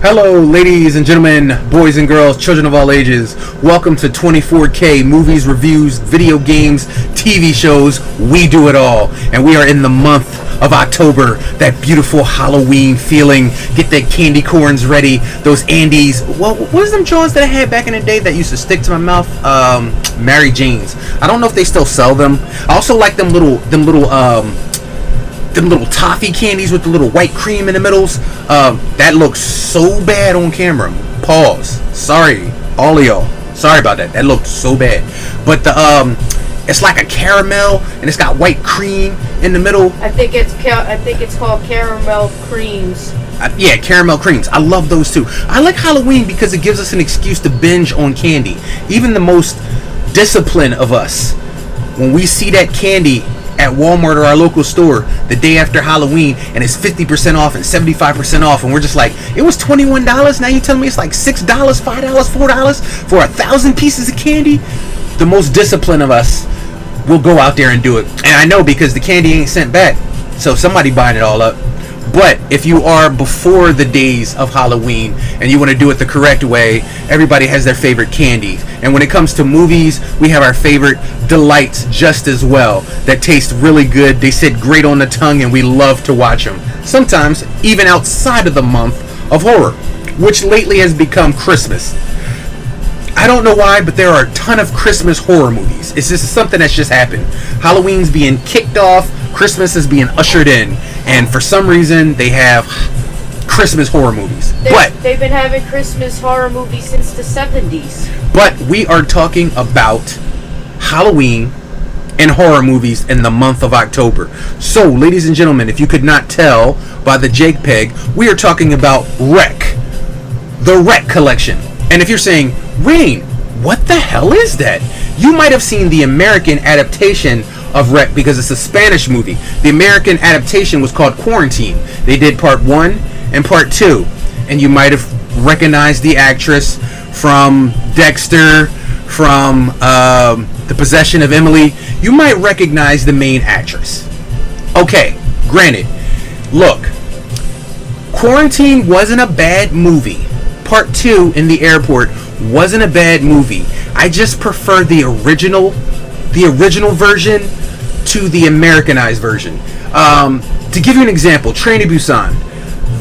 Hello, ladies and gentlemen, boys and girls, children of all ages. Welcome to 24K Movies, Reviews, Video Games, TV shows. We do it all. And we are in the month of October. That beautiful Halloween feeling. Get the candy corns ready. Those Andes. Well, what was them Johns that I had back in the day that used to stick to my mouth? Mary Jane's. I don't know if they still sell them. I also like them little toffee candies with the little white cream in the middles. That looks so bad on camera. Pause. Sorry, all of y'all. Sorry about that. That looked so bad. But it's like a caramel and it's got white cream in the middle. I think it's called caramel creams. Yeah, caramel creams. I love those too. I like Halloween because it gives us an excuse to binge on candy. Even the most disciplined of us, when we see that candy at Walmart or our local store the day after Halloween and it's 50% off and 75% off, and we're just like, it was $21, now you telling me it's like $6, $5, $4 for 1,000 pieces of candy? The most disciplined of us will go out there and do it. And I know because the candy ain't sent back, so somebody buying it all up. But if you are before the days of Halloween and you want to do it the correct way, everybody has their favorite candy. And when it comes to movies, we have our favorite delights just as well that taste really good. They sit great on the tongue and we love to watch them. Sometimes even outside of the month of horror, which lately has become Christmas. I don't know why, but there are a ton of Christmas horror movies. It's just something that's just happened. Halloween's being kicked off, Christmas is being ushered in, and for some reason they have Christmas horror movies. They've been having Christmas horror movies since the 70s. But we are talking about Halloween and horror movies in the month of October. So, ladies and gentlemen, if you could not tell by the JPEG, we are talking about Rec, the Rec collection. And if you're saying, Rain, what the hell is that? You might have seen the American adaptation of Rec because it's a Spanish movie. The American adaptation was called Quarantine. They did part 1 and part 2. And you might have recognized the actress from Dexter, from The Possession of Emily. You might recognize the main actress. Okay, granted. Look, Quarantine wasn't a bad movie. Part 2 in the airport wasn't a bad movie. I just prefer the original version to the Americanized version. To give you an example, Train to Busan.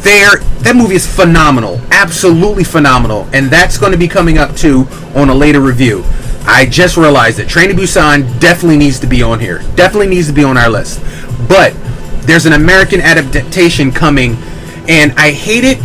That movie is phenomenal, absolutely phenomenal, and that's going to be coming up too on a later review. I just realized that Train to Busan definitely needs to be on here, definitely needs to be on our list. But there's an American adaptation coming, and I hate it.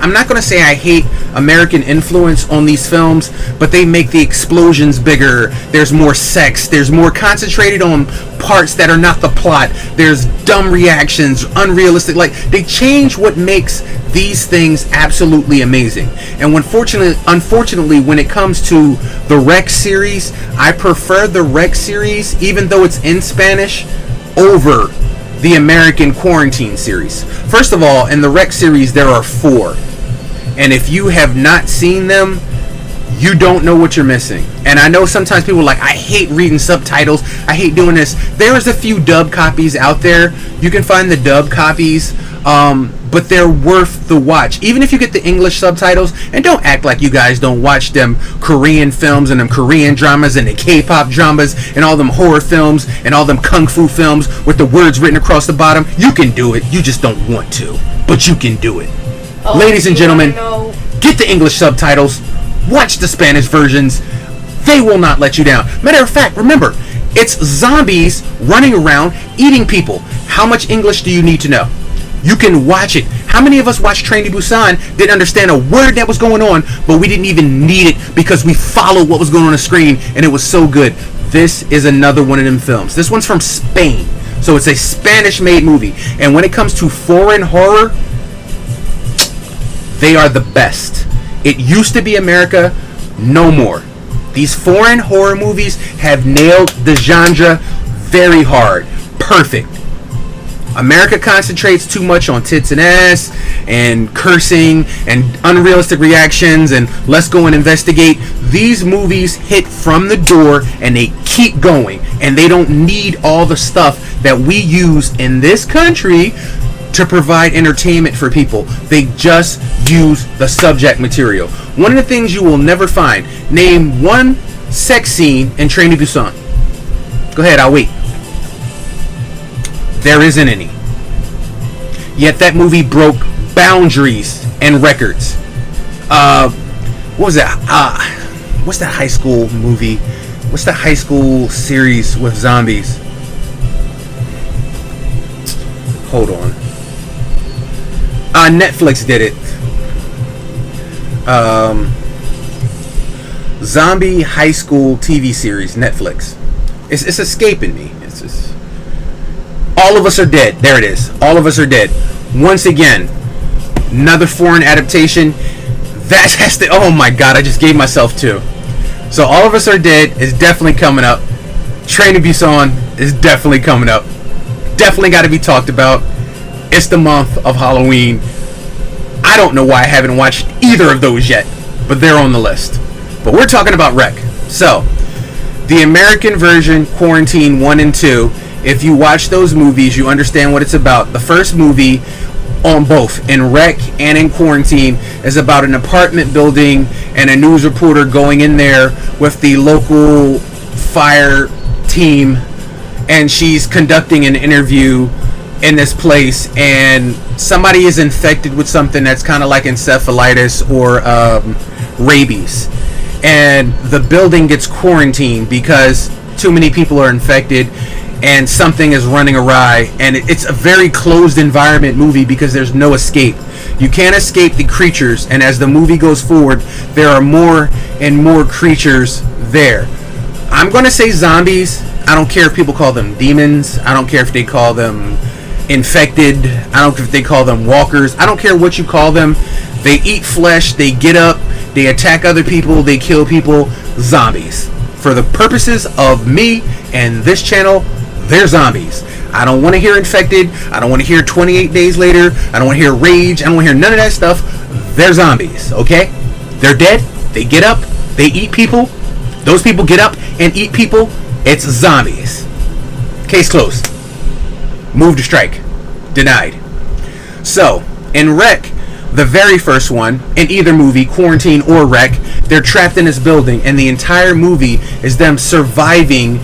I'm not going to say I hate American influence on these films, but they make the explosions bigger. There's more sex. There's more concentrated on parts that are not the plot. There's dumb reactions, unrealistic. Like, they change what makes these things absolutely amazing. And unfortunately, when it comes to the Rec series, I prefer the Rec series, even though it's in Spanish, over the American Quarantine series. First of all, in the Rec series, there are 4. And if you have not seen them, you don't know what you're missing. And I know sometimes people are like, I hate reading subtitles. I hate doing this. There's a few dub copies out there. You can find the dub copies, but they're worth the watch. Even if you get the English subtitles, and don't act like you guys don't watch them Korean films and them Korean dramas and the K-pop dramas and all them horror films and all them kung fu films with the words written across the bottom. You can do it. You just don't want to. But you can do it. Ladies and gentlemen, get the English subtitles, watch the Spanish versions. They will not let you down. Matter of fact, remember, it's zombies running around eating people. How much English do you need to know? You can watch it. How many of us watched Train to Busan, didn't understand a word that was going on, but we didn't even need it because we followed what was going on the screen and it was so good. This is another one of them films. This one's from Spain, so it's a Spanish-made movie. And when it comes to foreign horror, they are the best. It used to be America, no more. These foreign horror movies have nailed the genre very hard. Perfect. America concentrates too much on tits and ass and cursing and unrealistic reactions and let's go and investigate. These movies hit from the door and they keep going, and they don't need all the stuff that we use in this country to provide entertainment for people. They just use the subject material. One of the things you will never find, name one sex scene in Train to Busan. Go ahead, I'll wait. There isn't any. Yet that movie broke boundaries and records. What was that? What's that high school movie? What's that high school series with zombies? Hold on. Netflix did it. Zombie high school TV series, Netflix. It's escaping me. It's just... All of Us Are Dead. There it is. All of Us Are Dead. Once again, another foreign adaptation. That has to... Oh my god, I just gave myself two. So All of Us Are Dead is definitely coming up. Train to Busan is definitely coming up. Definitely got to be talked about. It's the month of Halloween. I don't know why I haven't watched either of those yet, but they're on the list. But we're talking about Rec. So, the American version, Quarantine 1 and 2, if you watch those movies, you understand what it's about. The first movie, on both, in Rec and in Quarantine, is about an apartment building and a news reporter going in there with the local fire team, and she's conducting an interview in this place, and somebody is infected with something that's kind of like encephalitis or rabies, and the building gets quarantined because too many people are infected and something is running awry, and it's a very closed environment movie because there's no escape. You can't escape the creatures, and as the movie goes forward, there are more and more creatures there. I'm going to say zombies. I don't care if people call them demons. I don't care if they call them infected. I don't care if they call them walkers. I don't care what you call them. They eat flesh. They get up. They attack other people. They kill people. Zombies. For the purposes of me and this channel, they're zombies. I don't want to hear infected. I don't want to hear 28 days later. I don't want to hear rage. I don't want to hear none of that stuff. They're zombies, okay? They're dead. They get up. They eat people. Those people get up and eat people. It's zombies. Case closed. Move to strike. Denied. So, in Rec, the very first one, in either movie, Quarantine or Rec, they're trapped in this building, and the entire movie is them surviving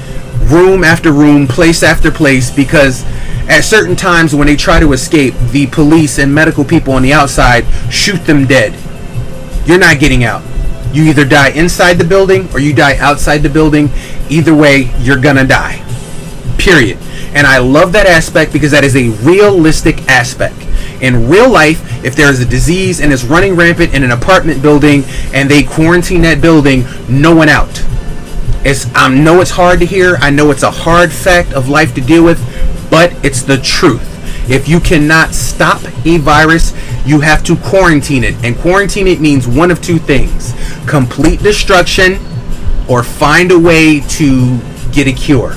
room after room, place after place, because at certain times when they try to escape, the police and medical people on the outside shoot them dead. You're not getting out. You either die inside the building or you die outside the building. Either way, you're gonna die. Period. And I love that aspect because that is a realistic aspect. In real life, if there is a disease and it's running rampant in an apartment building and they quarantine that building, no one out. I know it's hard to hear. I know it's a hard fact of life to deal with, but it's the truth. If you cannot stop a virus, you have to quarantine it. And quarantine it means one of two things: complete destruction, or find a way to get a cure,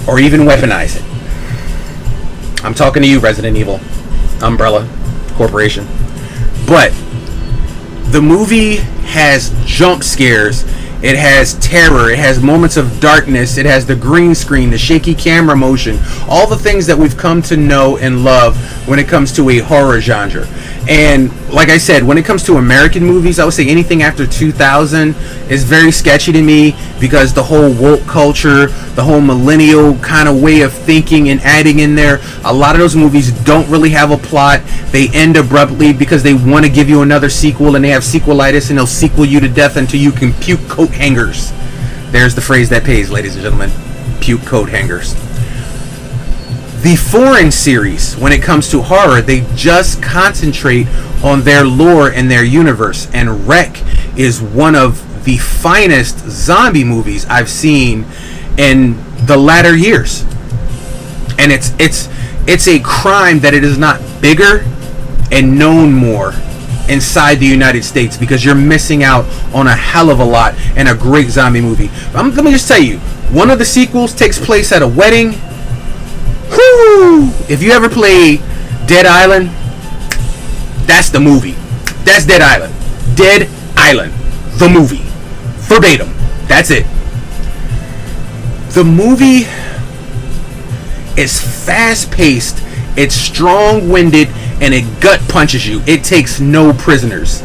or even weaponize it. I'm talking to you, Resident Evil Umbrella Corporation. But the movie has jump scares. It has terror. It has moments of darkness. It has the green screen, the shaky camera motion, all the things that we've come to know and love when it comes to a horror genre. And like I said, when it comes to American movies, I would say anything after 2000 is very sketchy to me because the whole woke culture, the whole millennial kind of way of thinking and adding in there, a lot of those movies don't really have a plot. They end abruptly because they want to give you another sequel, and they have sequelitis, and they'll sequel you to death until you can puke coat hangers. There's the phrase that pays, ladies and gentlemen. Puke coat hangers. The foreign series, when it comes to horror, they just concentrate on their lore and their universe. And Rec is one of the finest zombie movies I've seen in the latter years. And it's a crime that it is not bigger and known more inside the United States, because you're missing out on a hell of a lot and a great zombie movie. Let me just tell you, one of the sequels takes place at a wedding. Whoo! If you ever play Dead Island, that's the movie. That's Dead Island. Dead Island. The movie. Verbatim. That's it. The movie is fast-paced It's strong-winded and it gut punches you. It takes no prisoners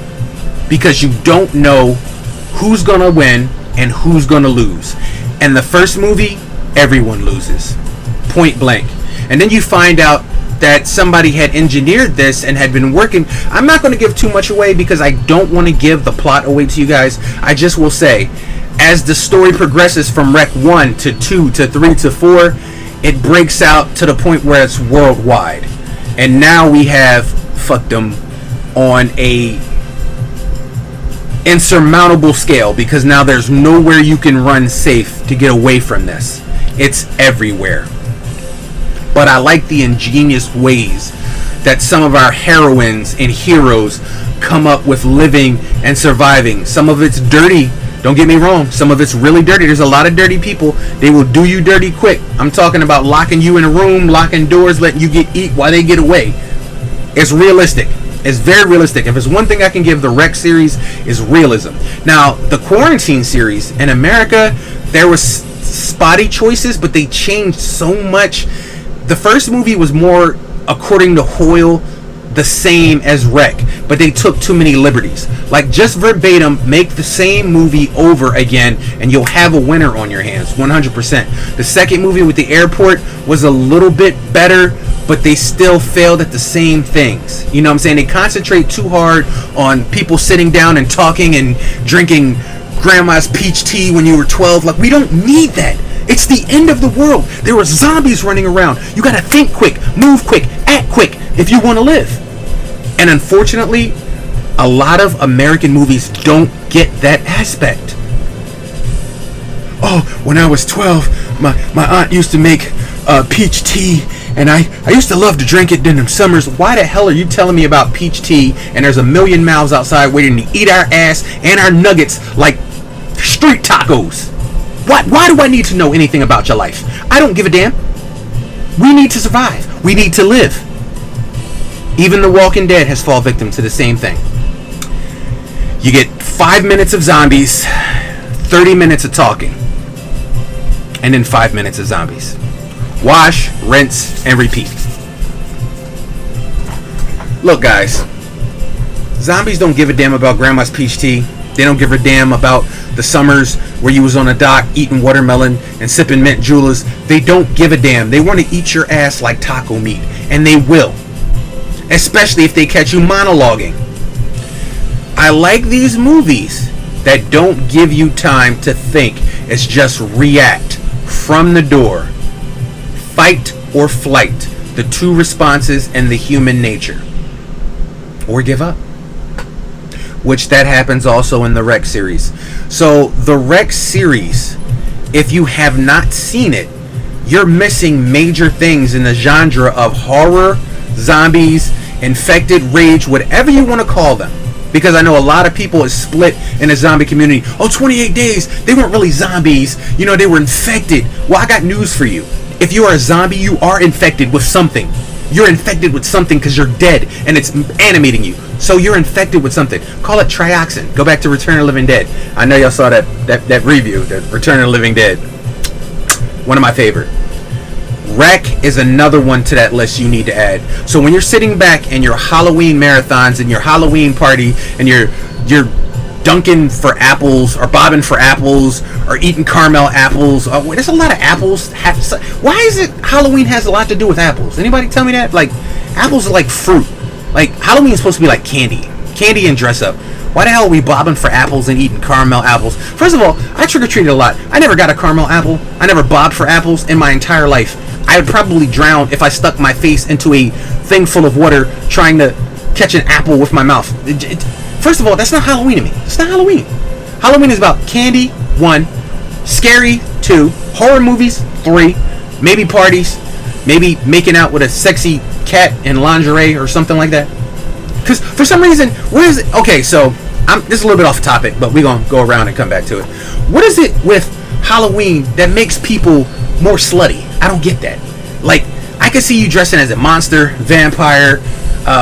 because you don't know who's gonna win and who's gonna lose. And the first movie, everyone loses, point blank. And then you find out that somebody had engineered this and had been working. I'm not going to give too much away because I don't want to give the plot away to you guys. I just will say, as the story progresses from Rec 1 to 2 to 3 to 4, it breaks out to the point where it's worldwide. And now we have fuckdom on a insurmountable scale because now there's nowhere you can run safe to get away from this. It's everywhere. But I like the ingenious ways that some of our heroines and heroes come up with living and surviving. Some of it's dirty. Don't get me wrong. Some of it's really dirty. There's a lot of dirty people. They will do you dirty quick. I'm talking about locking you in a room, locking doors, letting you eat while they get away. It's realistic. It's very realistic. If there's one thing I can give the Rec series is realism. Now, the Quarantine series in America, there was spotty choices, but they changed so much. The first movie was more, according to Hoyle, the same as Rec, but they took too many liberties. Like, just verbatim, make the same movie over again, and you'll have a winner on your hands, 100%. The second movie with the airport was a little bit better, but they still failed at the same things. You know what I'm saying? They concentrate too hard on people sitting down and talking and drinking grandma's peach tea when you were 12. Like, we don't need that. It's the end of the world. There are zombies running around. You gotta think quick, move quick, act quick if you want to live. And unfortunately, a lot of American movies don't get that aspect. Oh, when I was 12, my aunt used to make peach tea, and I used to love to drink it in the summers. Why the hell are you telling me about peach tea, and there's a million mouths outside waiting to eat our ass and our nuggets like street tacos? Why do I need to know anything about your life? I don't give a damn. We need to survive. We need to live. Even The Walking Dead has fallen victim to the same thing. You get 5 minutes of zombies, 30 minutes of talking, and then 5 minutes of zombies. Wash, rinse, and repeat. Look, guys, zombies don't give a damn about grandma's peach tea. They don't give a damn about the summers where you was on a dock eating watermelon and sipping mint juleps. They don't give a damn. They want to eat your ass like taco meat, and they will. Especially if they catch you monologuing. I like these movies that don't give you time to think. It's just react from the door. Fight or flight. The two responses in the human nature. Or give up. Which that happens also in the Rec series. So the Rec series, if you have not seen it, you're missing major things in the genre of horror, zombies, infected, rage, whatever you want to call them. Because I know a lot of people is split in the zombie community. Oh, 28 days, they weren't really zombies. You know, they were infected. Well, I got news for you. If you are a zombie, you are infected with something. You're infected with something because you're dead and it's animating you. So you're infected with something. Call it trioxin. Go back to Return of the Living Dead. I know y'all saw that review, the Return of the Living Dead. One of my favorite. Rec is another one to that list you need to add. So when you're sitting back in your Halloween marathons and your Halloween party and you're dunking for apples or bobbing for apples or eating caramel apples, there's a lot of apples. Why is it Halloween has a lot to do with apples? Anybody tell me that? Like, apples are like fruit. Like, Halloween is supposed to be like candy and dress up. Why the hell are we bobbing for apples and eating caramel apples? First of all, I trick-or-treated a lot. I never got a caramel apple. I never bobbed for apples in my entire life. I would probably drown if I stuck my face into a thing full of water trying to catch an apple with my mouth. First of all, that's not Halloween to me. It's not Halloween. Halloween is about candy, 1, scary, 2, horror movies, 3, maybe parties, maybe making out with a sexy cat in lingerie or something like that. Because for some reason, what is it? Okay, so this is a little bit off topic, but we're going to go around and come back to it. What is it with Halloween that makes people more slutty? I don't get that. Like, I could see you dressing as a monster, vampire,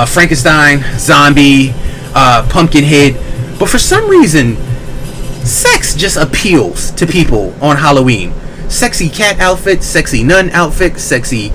Frankenstein, zombie, pumpkinhead, but for some reason, sex just appeals to people on Halloween. sexy cat outfit, sexy nun outfit, sexy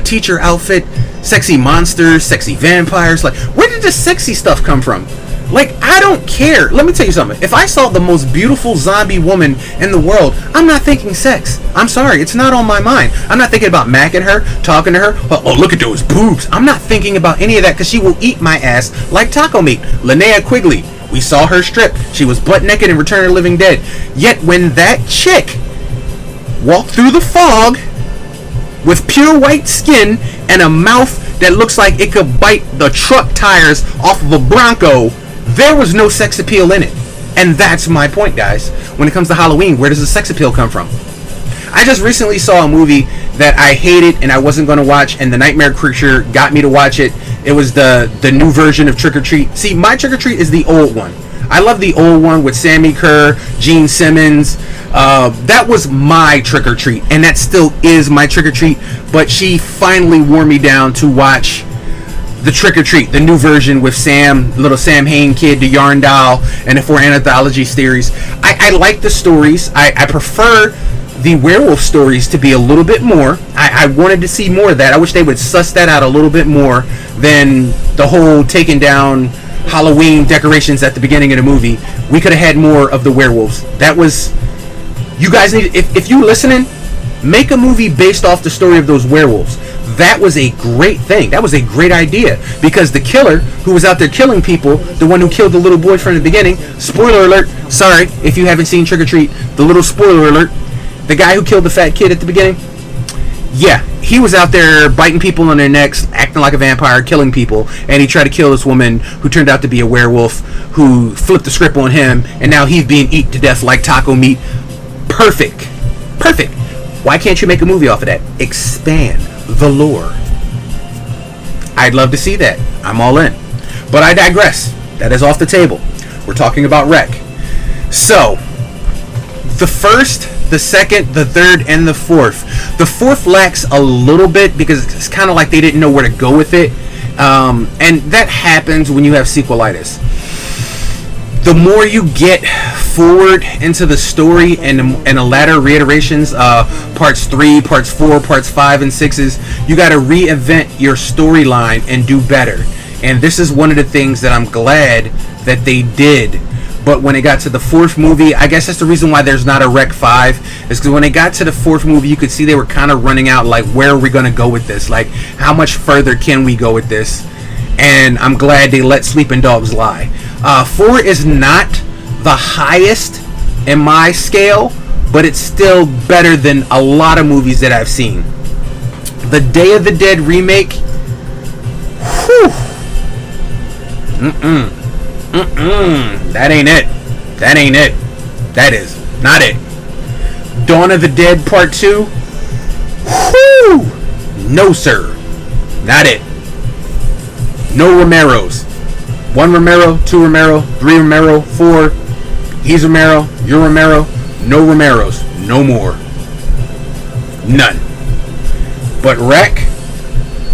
teacher outfit, sexy monsters, sexy vampires. Like, where did the sexy stuff come from? Like, I don't care. Let me tell you something. If I saw the most beautiful zombie woman in the world, I'm not thinking sex. I'm sorry. It's not on my mind. I'm not thinking about macking her, talking to her. Oh, look at those boobs. I'm not thinking about any of that because she will eat my ass like taco meat. Linnea Quigley. We saw her strip. She was butt naked in Return of the Living Dead. Yet when that chick walked through the fog with pure white skin and a mouth that looks like it could bite the truck tires off of a Bronco, there was no sex appeal in it. And that's my point, guys. When it comes to Halloween, where does the sex appeal come from? I just recently saw a movie that I hated and I wasn't going to watch, and the Nightmare Creature got me to watch it. It was the new version of Trick or Treat. See, my Trick or Treat is the old one. I love the old one with Sammy Kerr, Gene Simmons. That was my Trick or Treat, and that still is my Trick or Treat. But she finally wore me down to watch the Trick or Treat, the new version with Sam, little Sam Hain kid, the Yarn Doll, and the 4 anthology series. I like the stories. I prefer the werewolf stories to be a little bit more. I wanted to see more of that. I wish they would suss that out a little bit more than the whole taking down Halloween decorations at the beginning of the movie. We could have had more of the werewolves. That was... You guys need... If you're listening, make a movie based off the story of those werewolves. That was a great thing. That was a great idea. Because the killer who was out there killing people, the one who killed the little boy from the beginning, spoiler alert, sorry if you haven't seen Trick or Treat, the little spoiler alert, the guy who killed the fat kid at the beginning, yeah, he was out there biting people on their necks, acting like a vampire, killing people, and he tried to kill this woman who turned out to be a werewolf, who flipped the script on him, and now he's being eaten to death like taco meat. Perfect. Perfect. Why can't you make a movie off of that? Expand the lore. I'd love to see that. I'm all in. But I digress. That is off the table. We're talking about Rec. So, the first, the second, the third, and the fourth. The fourth lacks a little bit because it's kind of like they didn't know where to go with it. And that happens when you have sequelitis. The more you get forward into the story and the latter reiterations, parts 3, parts 4, parts 5, and 6s, you got to reinvent your storyline and do better. And this is one of the things that I'm glad that they did. But when it got to the fourth movie, I guess that's the reason why there's not a Rec 5, is because when they got to the fourth movie, you could see they were kind of running out, like, where are we going to go with this? Like, how much further can we go with this? And I'm glad they let Sleeping Dogs lie. 4 is not the highest in my scale, but it's still better than a lot of movies that I've seen. The Day of the Dead remake, whew, that ain't it. That ain't it. That is not it. Dawn of the Dead Part 2, whew, no sir, not it. No Romeros. 1 Romero, 2 Romero, 3 Romero, 4. He's Romero, you're Romero. No Romeros. No more. None. But Rec,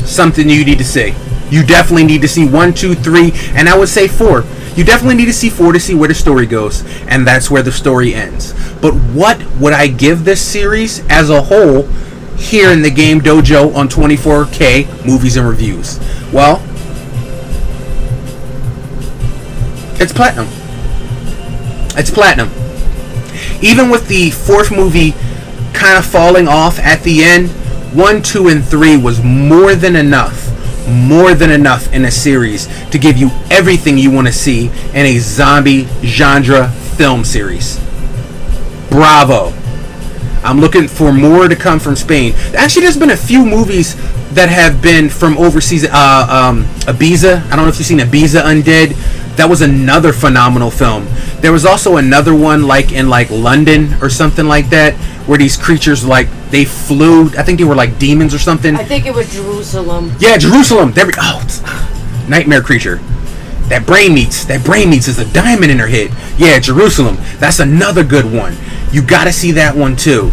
something you need to see. You definitely need to see 1, 2, 3, and I would say 4. You definitely need to see 4 to see where the story goes, and that's where the story ends. But what would I give this series as a whole here in the Game Dojo on 24K Movies and Reviews? Well, it's platinum. It's platinum. Even with the fourth movie kind of falling off at the end, 1, 2, and 3 was more than enough in a series to give you everything you want to see in a zombie genre film series. Bravo. I'm looking for more to come from Spain. Actually, there's been a few movies that have been from overseas. Ibiza. I don't know if you've seen Ibiza Undead. That was another phenomenal film. There was also another one like in like London or something like that, where these creatures like they flew. I think they were like demons or something. I think it was Jerusalem. Yeah, Jerusalem. There we Nightmare Creature. That brain meats is a diamond in her head. Yeah, Jerusalem. That's another good one. You got to see that one too.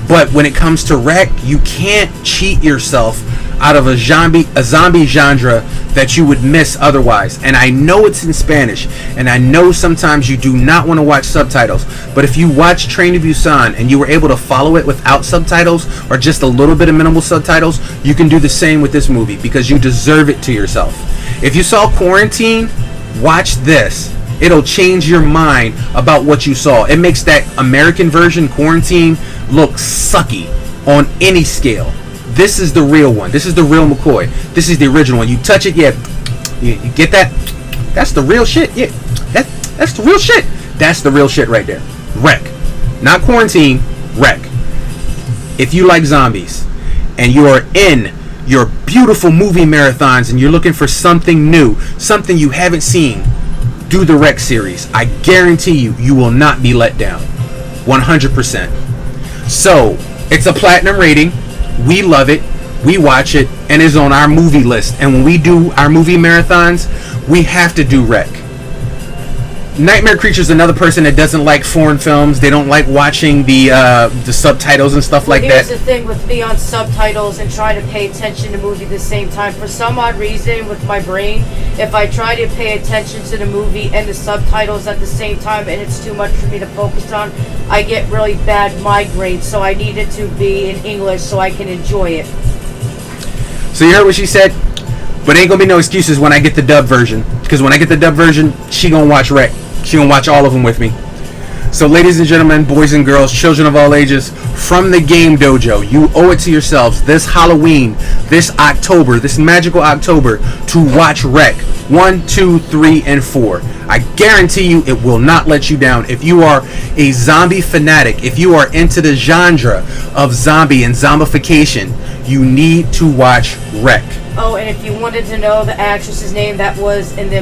But when it comes to Rec, you can't cheat yourself out of a zombie genre that you would miss otherwise. And I know it's in Spanish, and I know sometimes you do not want to watch subtitles, but if you watch Train to Busan and you were able to follow it without subtitles or just a little bit of minimal subtitles, you can do the same with this movie because you deserve it to yourself. If you saw Quarantine, watch this. It'll change your mind about what you saw. It makes that American version, Quarantine, look sucky on any scale. This is the real one. This is the real McCoy. This is the original one. You touch it, yeah. You get that? That's the real shit. Yeah, that's the real shit. That's the real shit right there. Wreck. Not Quarantine, Wreck. If you like zombies and you are in your beautiful movie marathons and you're looking for something new, something you haven't seen, do the Wreck series. I guarantee you, you will not be let down. 100%. So, it's a platinum rating. We love it. We watch it. And it's on our movie list. And when we do our movie marathons, we have to do Wreck. Nightmare Creature's another person that doesn't like foreign films. They don't like watching the subtitles and stuff like that. Here's the thing with me on subtitles and trying to pay attention to the movie at the same time. For some odd reason with my brain, if I try to pay attention to the movie and the subtitles at the same time and it's too much for me to focus on, I get really bad migraines. So I need it to be in English so I can enjoy it. So you heard what she said? But ain't gonna be no excuses when I get the dub version. Because when I get the dub version, she gonna watch Wreck. She gonna watch all of them with me. So ladies and gentlemen, boys and girls, children of all ages, from the Game Dojo, you owe it to yourselves this Halloween, this October, this magical October, to watch Wreck 1, 2, 3, and 4. I guarantee you it will not let you down. If you are a zombie fanatic, if you are into the genre of zombie and zombification, you need to watch Wreck. Oh, and if you wanted to know the actress's name that was in the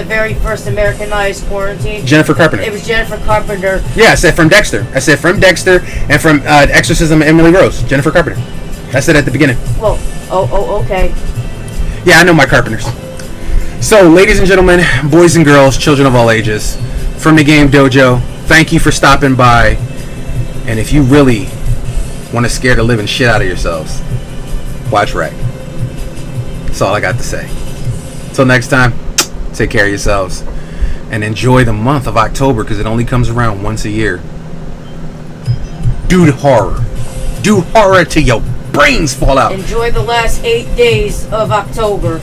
very first Americanized Quarantine, Jennifer Carpenter. It was Jennifer Carpenter. Yeah, I said from Dexter. and from Exorcism of Emily Rose. Jennifer Carpenter. I said at the beginning. Well, okay. Yeah, I know my Carpenters. So, ladies and gentlemen, boys and girls, children of all ages, from the Game Dojo, thank you for stopping by. And if you really want to scare the living shit out of yourselves, watch Wreck. That's all I got to say. Until next time, take care of yourselves and enjoy the month of October because it only comes around once a year. Do horror. Do horror till your brains fall out. Enjoy the last 8 days of October.